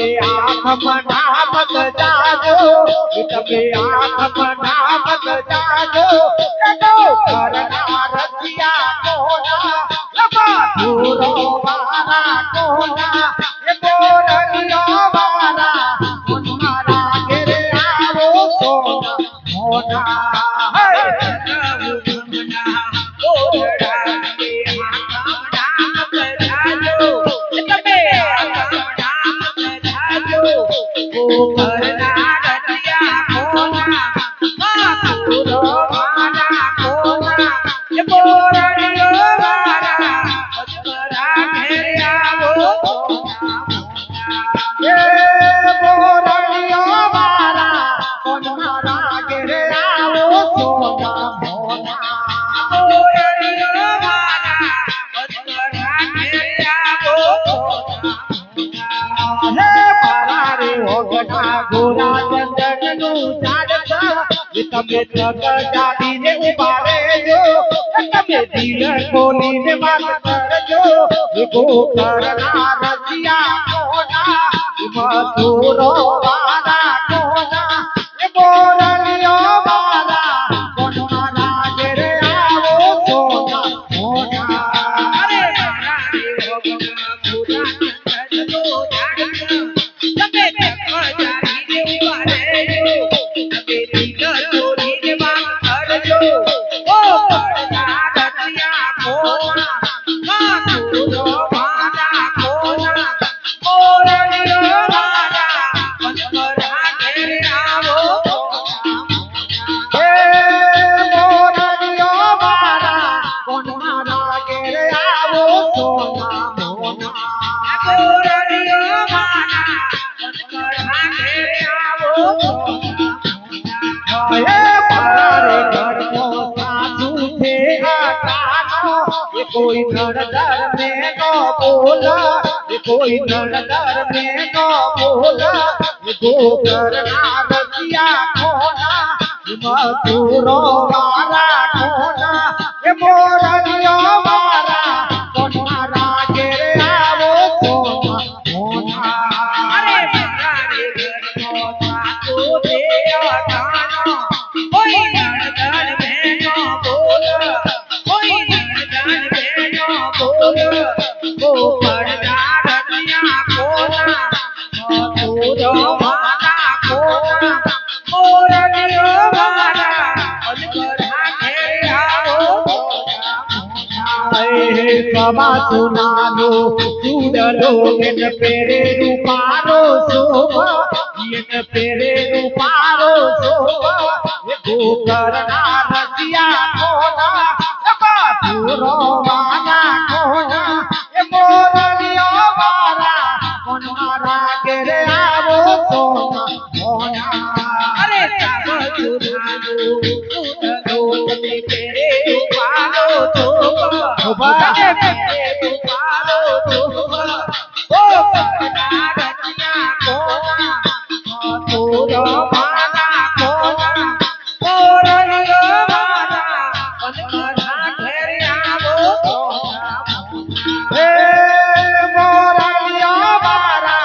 તમે આંખ મનામત જાજો તમે આંખ મનામત જાજો ઘરના રસિયા કોના લબા ધૂરો વાળા કોના એ બોરલિયો વાળા મારા ઘરે આવો સોના મોના તમે જગ જાડીને ઉભા રહેજો તમે દિલ ખોલીને વાત કરજો ગોકરના રસિયા કોના મધુરો વાળા કોના એ બોરલિયો વાળા કોના ઘરે આવો સોના મોના અરે कोई नड़दर में न बोला कोई नड़दर में न बोला गोकर्णा रसिया कोना मधुरो वाला कोना ए बोरलियो वाला कोना घरे आવો सोना मोना अरे मारे घरનો સાચો દે અટાણો કોઈ નડદર में न बोला गोकर्णा रसिया कोना मधुरो वाला कोना बोरलियो वाला अनकरा घरे आવો सवा सुनानो चूड़लो एन पेरे रूपारो शोभा एन पेरे रूपारो शोभा गोकर्णा रसिया कोना मधुरो वाला कोना ए बोरलियो वाला कोना घरे आવો सोना मोना अरे सब सुनानो उतरो ते तेरे रूपालो शोभा तेरे रूपालो शोभा ओ गोकर्णा रसिया कोना मधुरो वाला कोना बोरलियो वाला अनकरा घरे आવો सोना हे बोरलियो वाला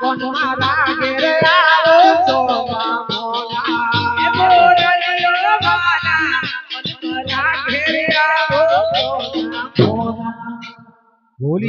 कोना घरे आવો सोना मोना हे बोरलियो वाला अनकरा घरे आવો सोना मोना बोलिए।